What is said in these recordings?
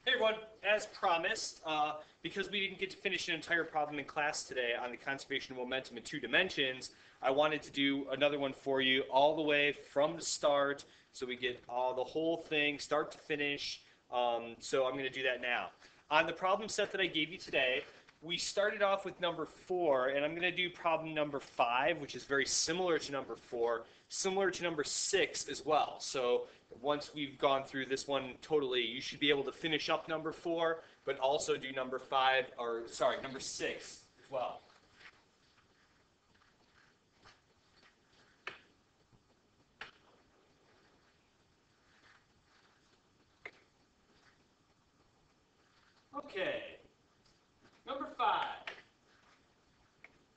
Hey everyone, as promised, because we didn't get to finish an entire problem in class today on the conservation of momentum in 2 dimensions, I wanted to do another one for you all the way from the start so we get the whole thing start to finish. So I'm going to do that now. On the problem set that I gave you today, we started off with number 4, and I'm going to do problem number 5, which is very similar to number 4, similar to number 6 as well. So once we've gone through this one totally, you should be able to finish up number 4, but also do number 5, or sorry, number 6 as well. Okay, number 5.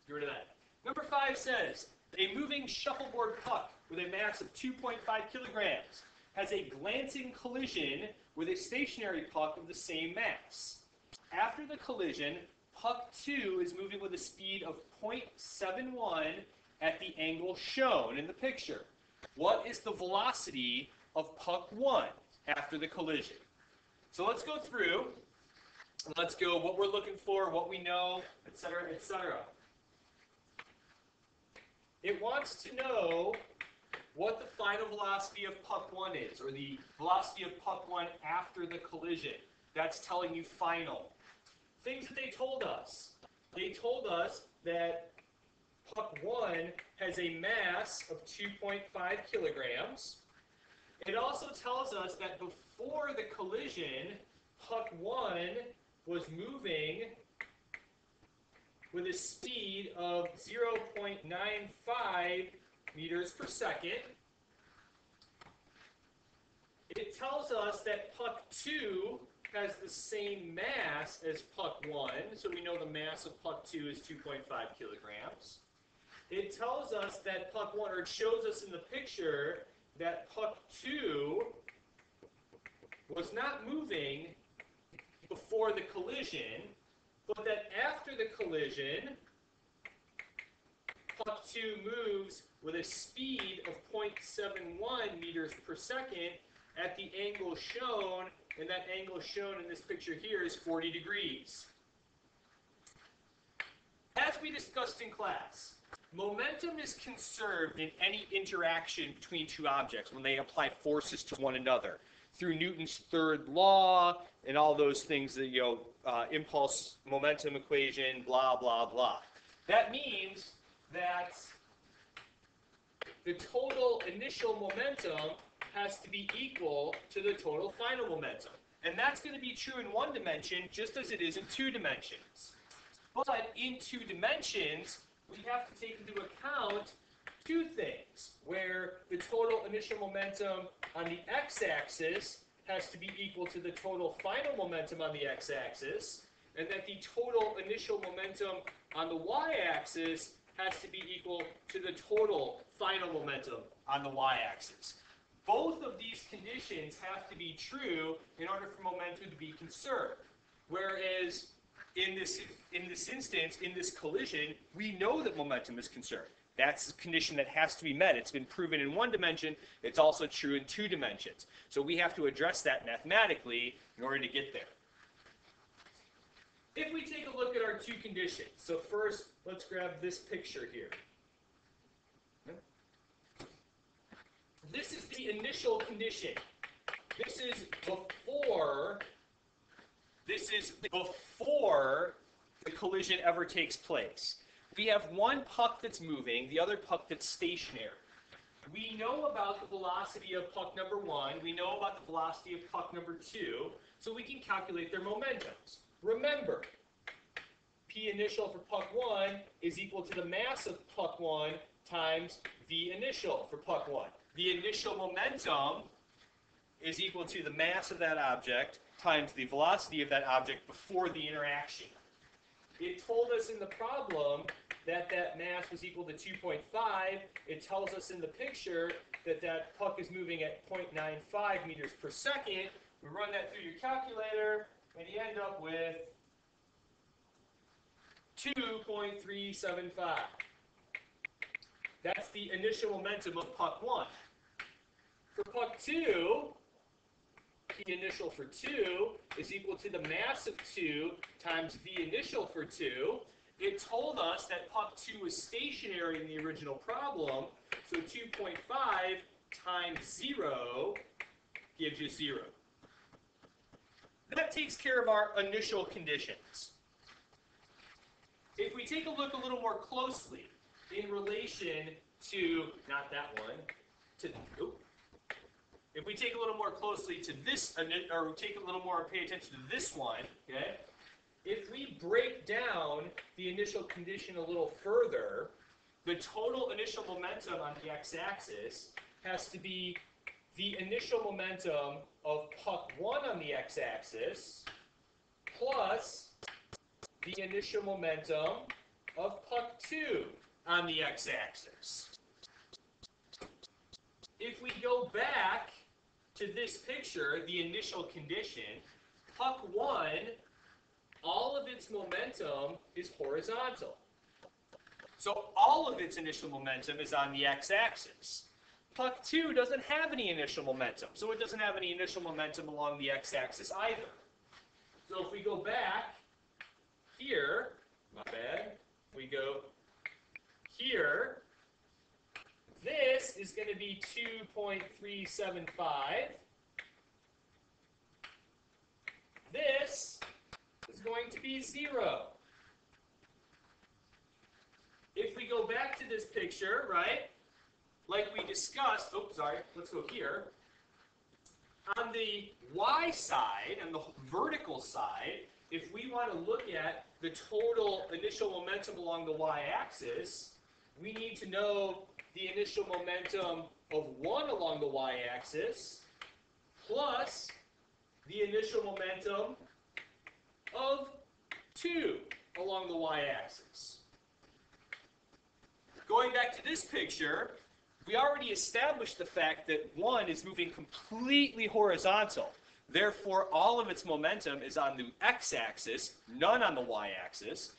Get rid of that. Number 5 says, a moving shuffleboard puck with a mass of 2.5 kilograms has a glancing collision with a stationary puck of the same mass. After the collision, puck 2 is moving with a speed of 0.71 at the angle shown in the picture. What is the velocity of puck 1 after the collision? So let's go through. Let's go what we're looking for, what we know, etc., etc. It wants to know what the final velocity of puck 1 is, or the velocity of puck 1 after the collision. That's telling you final. Things that they told us. They told us that puck 1 has a mass of 2.5 kilograms. It also tells us that before the collision, puck 1 was moving with a speed of 0.95 meters per second. It tells us that puck 2 has the same mass as puck 1, so we know the mass of puck 2 is 2.5 kilograms. It tells us that puck 1, or it shows us in the picture that puck 2 was not moving before the collision, but that after the collision, puck 2 moves with a speed of 0.71 meters per second at the angle shown, and that angle shown in this picture here is 40 degrees. As we discussed in class, momentum is conserved in any interaction between two objects when they apply forces to one another through Newton's third law and all those things that, impulse momentum equation, blah, blah, blah. That means that the total initial momentum has to be equal to the total final momentum. And that's going to be true in 1 dimension just as it is in 2 dimensions. But in 2 dimensions, we have to take into account 2 things, where the total initial momentum on the x-axis has to be equal to the total final momentum on the x-axis, and that the total initial momentum on the y-axis has to be equal to the total final momentum on the y-axis. Both of these conditions have to be true in order for momentum to be conserved. Whereas in this instance, in this collision, we know that momentum is conserved. That's a condition that has to be met. It's been proven in 1 dimension. It's also true in 2 dimensions. So we have to address that mathematically in order to get there. If we take a look at our 2 conditions, so first, let's grab this picture here. This is the initial condition. This is before the collision ever takes place. We have one puck that's moving, the other puck that's stationary. We know about the velocity of puck number 1, we know about the velocity of puck number 2, so we can calculate their momentums. Remember, P initial for puck 1 is equal to the mass of puck 1 times V initial for puck 1. The initial momentum is equal to the mass of that object times the velocity of that object before the interaction. It told us in the problem that that mass was equal to 2.5. It tells us in the picture that that puck is moving at 0.95 meters per second. We run that through your calculator, and you end up with 2.375. That's the initial momentum of puck 1. For puck 2, the initial for 2 is equal to the mass of 2 times v initial for 2. It told us that puck 2 was stationary in the original problem, so 2.5 times 0 gives you 0. That takes care of our initial conditions. If we take a look a little more closely in relation to, not that one, to, if we take a little more closely to this, or take a little more, pay attention to this one, okay? If we break down the initial condition a little further, the total initial momentum on the x-axis has to be the initial momentum of puck 1 on the x-axis plus the initial momentum of puck 2 on the x-axis. If we go back to this picture, the initial condition, puck 1, all of its momentum is horizontal. So all of its initial momentum is on the x-axis. Puck 2 doesn't have any initial momentum, so it doesn't have any initial momentum along the x-axis either. So if we go back here, my bad, we go here, this is going to be 2.375. This is going to be 0. If we go back to this picture, right, like we discussed, let's go here. On the y side, on the vertical side, if we want to look at the total initial momentum along the y-axis, we need to know the initial momentum of 1 along the y-axis plus the initial momentum of 2 along the y-axis. Going back to this picture, we already established the fact that 1 is moving completely horizontal. Therefore, all of its momentum is on the x-axis, none on the y-axis.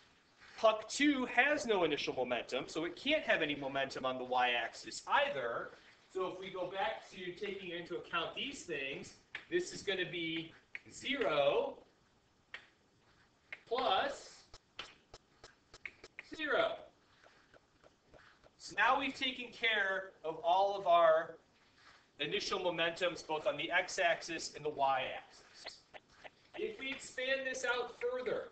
Puck 2 has no initial momentum, so it can't have any momentum on the y-axis either. So if we go back to taking into account these things, this is going to be 0 plus 0. So now we've taken care of all of our initial momentums, both on the x-axis and the y-axis. If we expand this out further,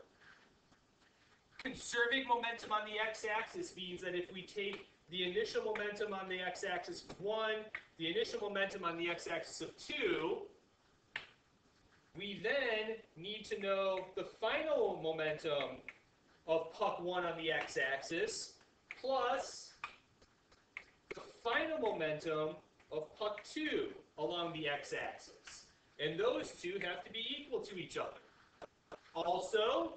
conserving momentum on the x-axis means that if we take the initial momentum on the x-axis of 1, the initial momentum on the x-axis of 2, we then need to know the final momentum of puck 1 on the x-axis plus the final momentum of puck 2 along the x-axis. And those two have to be equal to each other. Also,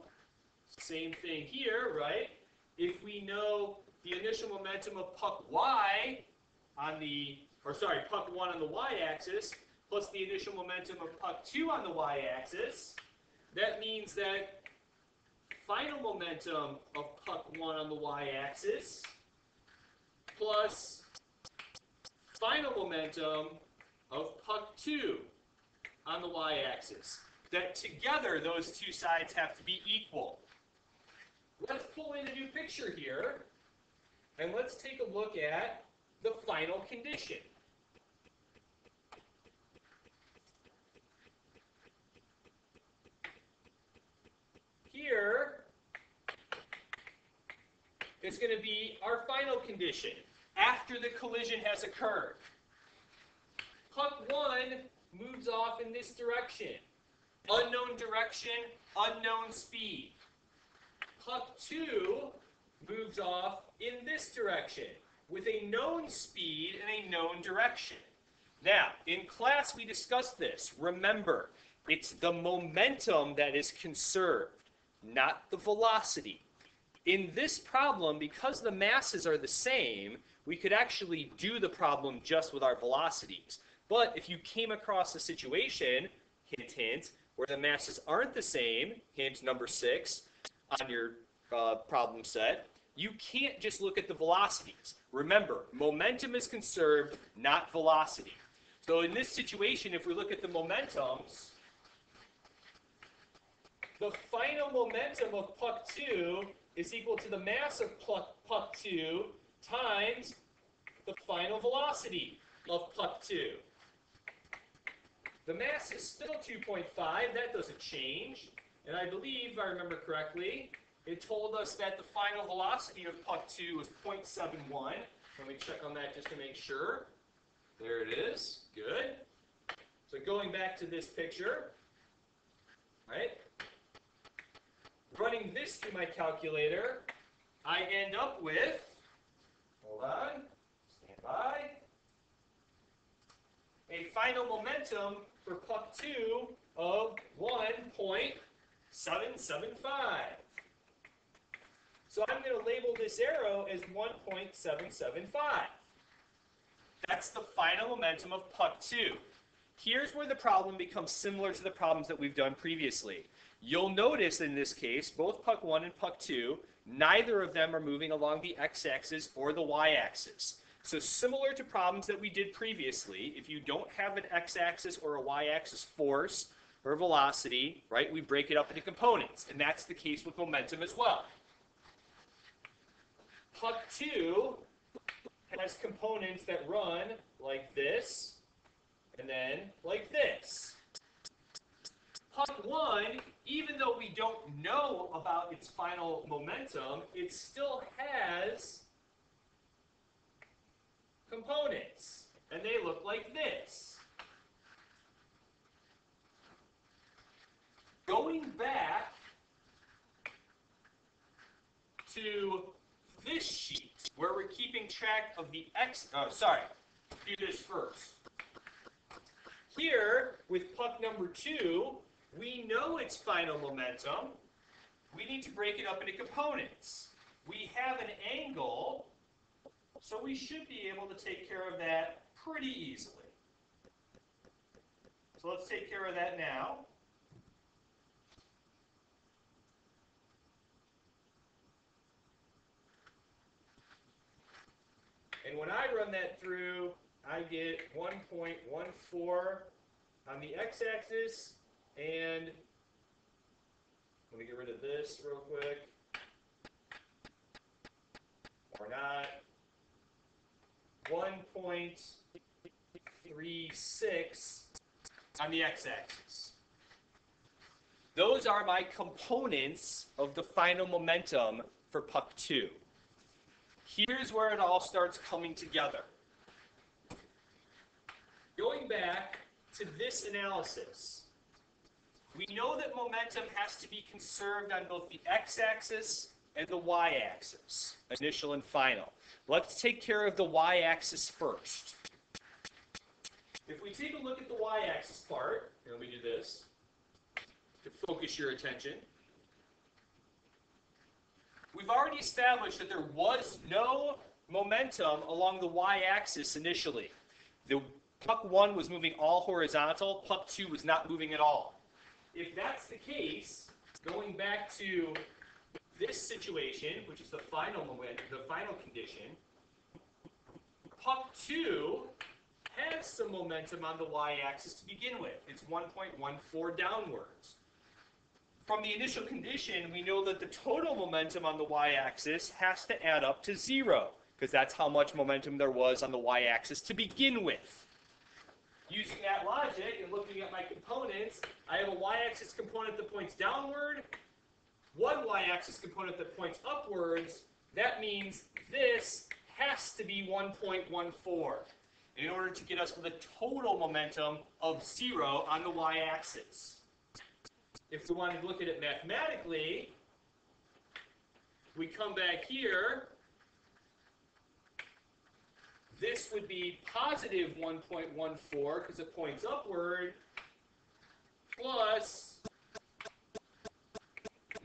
same thing here, right? If we know the initial momentum of puck y on the, puck 1 on the y-axis plus the initial momentum of puck 2 on the y-axis, that means that final momentum of puck 1 on the y-axis plus final momentum of puck 2 on the y-axis. That together, those two sides have to be equal. Let's pull in a new picture here, and let's take a look at the final condition. Here is going to be our final condition after the collision has occurred. Puck 1 moves off in this direction. Unknown direction, unknown speed. Puck 2 moves off in this direction with a known speed and a known direction. Now, in class we discussed this. Remember, it's the momentum that is conserved, not the velocity. In this problem, because the masses are the same, we could actually do the problem just with our velocities. But if you came across a situation, hint, hint, where the masses aren't the same, hint number 6, on your problem set, you can't just look at the velocities. Remember, momentum is conserved, not velocity. So in this situation, if we look at the momentums, the final momentum of puck 2 is equal to the mass of puck 2 times the final velocity of puck 2. The mass is still 2.5. That doesn't change. And I believe, if I remember correctly, it told us that the final velocity of puck 2 was 0.71. Let me check on that just to make sure. There it is. Good. So going back to this picture, right? Running this through my calculator, I end up with, hold on, stand by, a final momentum for puck 2 of 1.775. So I'm going to label this arrow as 1.775. That's the final momentum of puck 2. Here's where the problem becomes similar to the problems that we've done previously. You'll notice in this case, both puck 1 and puck 2, neither of them are moving along the x-axis or the y-axis. So similar to problems that we did previously, if you don't have an x-axis or a y-axis force or velocity, right, we break it up into components. And that's the case with momentum as well. Puck 2 has components that run like this and then like this. Puck 1, even though we don't know about its final momentum, it still has components, and they look like this. Going back to this sheet, where we're keeping track of the do this first. Here, with puck number 2, we know its final momentum. We need to break it up into components. We have an angle, so we should be able to take care of that pretty easily. So let's take care of that now. And when I run that through, I get 1.14 on the x-axis, and let me get rid of this real quick, or not, 1.36 on the x-axis. Those are my components of the final momentum for puck 2. Here's where it all starts coming together. Going back to this analysis, we know that momentum has to be conserved on both the x-axis and the y-axis, initial and final. Let's take care of the y-axis first. If we take a look at the y-axis part, here, let me do this to focus your attention. We've already established that there was no momentum along the y-axis initially. The puck 1 was moving all horizontal, puck 2 was not moving at all. If that's the case, going back to this situation, which is the final momentum, the final condition, puck 2 has some momentum on the y-axis to begin with. It's 1.14 downwards. From the initial condition, we know that the total momentum on the y-axis has to add up to 0, because that's how much momentum there was on the y-axis to begin with. Using that logic and looking at my components, I have a y-axis component that points downward, one y-axis component that points upwards. That means this has to be 1.14 in order to get us with a total momentum of 0 on the y-axis. If we wanted to look at it mathematically, we come back here. This would be positive 1.14 because it points upward, plus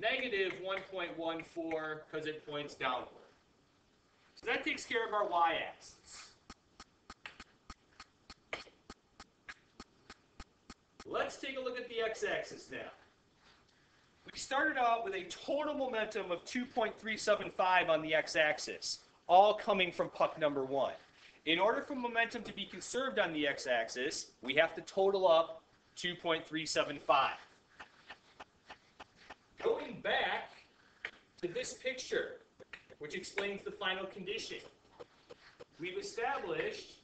negative 1.14 because it points downward. So that takes care of our y-axis. Let's take a look at the x-axis now. We started out with a total momentum of 2.375 on the x-axis, all coming from puck number 1. In order for momentum to be conserved on the x-axis, we have to total up 2.375. Going back to this picture, which explains the final condition, we've established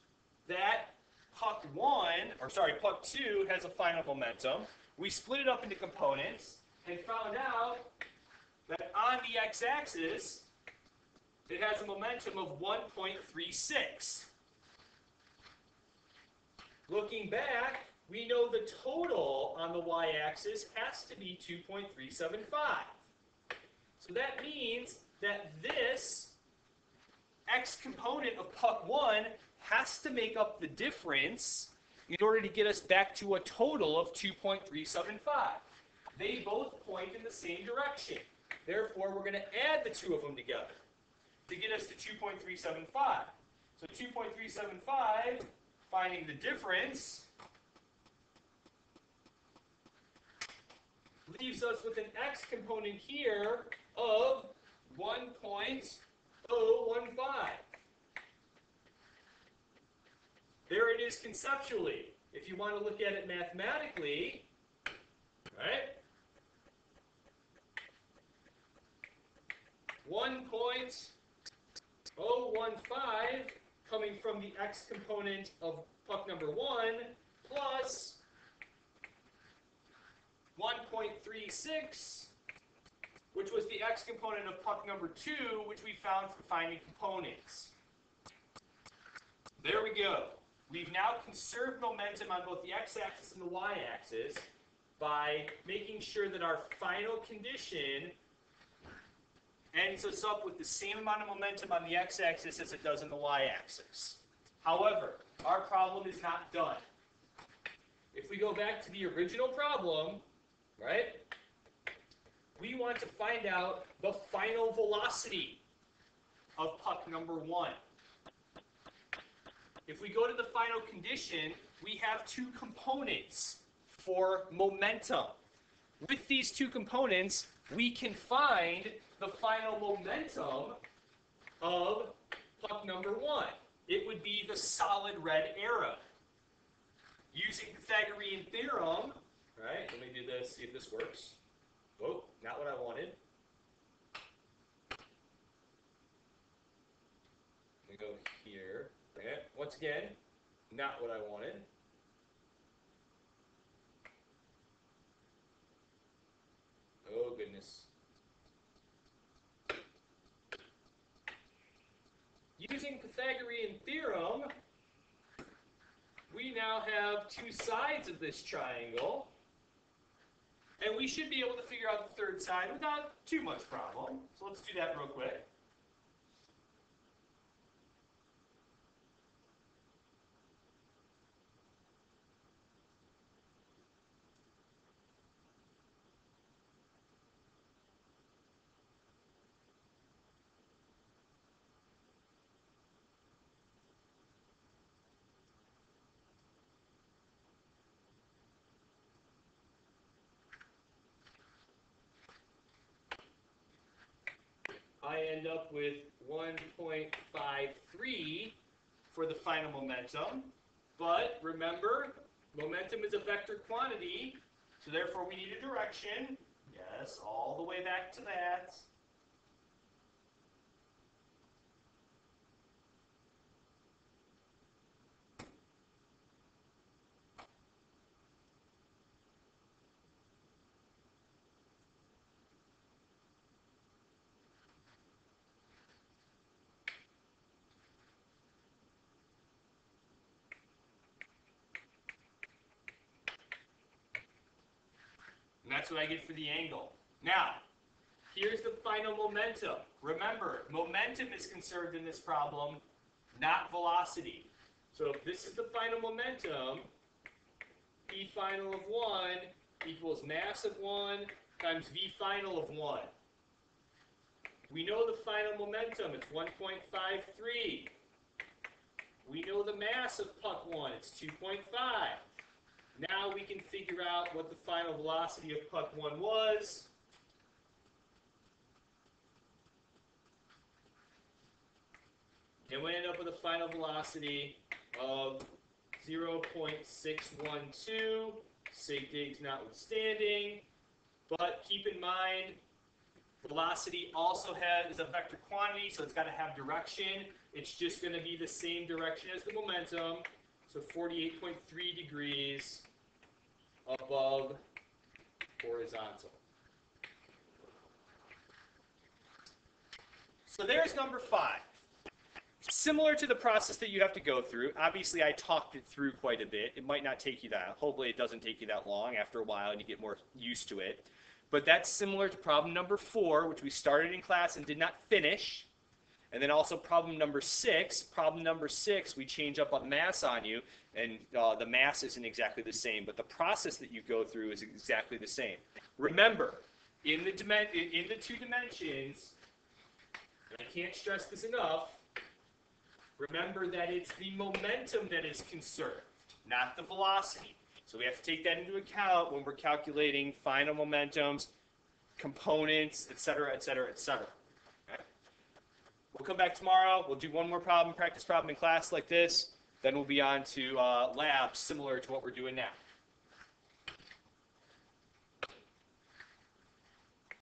that puck 2 has a final momentum. We split it up into components and found out that on the x-axis, it has a momentum of 1.36. Looking back, we know the total on the y-axis has to be 2.375. So that means that this x component of puck 1 has to make up the difference in order to get us back to a total of 2.375. They both point in the same direction. Therefore, we're going to add the two of them together to get us to 2.375. So 2.375, finding the difference, leaves us with an x component here of 1.015. There it is conceptually. If you want to look at it mathematically, right? 1.015 coming from the x component of puck number 1 plus 1.36, which was the x component of puck number 2, which we found from finding components. There we go. We've now conserved momentum on both the x-axis and the y-axis by making sure that our final condition ends us up with the same amount of momentum on the x-axis as it does on the y-axis. However, our problem is not done. If we go back to the original problem, right, we want to find out the final velocity of puck number 1. If we go to the final condition, we have two components for momentum. With these two components, we can find the final momentum of puck number 1. It would be the solid red arrow. Using Pythagorean theorem, right? Let me do this, see if this works. Whoa, not what I wanted. Let me go here. Okay. Once again, not what I wanted. Oh, goodness. Using Pythagorean theorem, we now have two sides of this triangle, and we should be able to figure out the third side without too much problem. So let's do that real quick. I end up with 1.53 for the final momentum. But remember, momentum is a vector quantity, so therefore we need a direction. Yes, all the way back to that. And that's what I get for the angle. Now, here's the final momentum. Remember, momentum is conserved in this problem, not velocity. So if this is the final momentum, P final of 1 equals mass of 1 times V final of 1. We know the final momentum, it's 1.53. We know the mass of puck 1, it's 2.5. Now we can figure out what the final velocity of puck 1 was. and we end up with a final velocity of 0.612, sig digs notwithstanding. But keep in mind, velocity also is a vector quantity, so it's got to have direction. It's just going to be the same direction as the momentum, so 48.3 degrees above horizontal. So there's number 5. Similar to the process that you have to go through. Obviously, I talked it through quite a bit. It might not take you that. Hopefully, it doesn't take you that long after a while and you get more used to it. But that's similar to problem number 4, which we started in class and did not finish. And then also problem number 6. Problem number 6, we change up a mass on you, and the mass isn't exactly the same, but the process that you go through is exactly the same. Remember, in the 2 dimensions, and I can't stress this enough, remember that it's the momentum that is conserved, not the velocity. So we have to take that into account when we're calculating final momentums, components, etc., etc., etc. Okay? We'll come back tomorrow. We'll do one more problem, practice problem in class like this. Then we'll be on to labs similar to what we're doing now.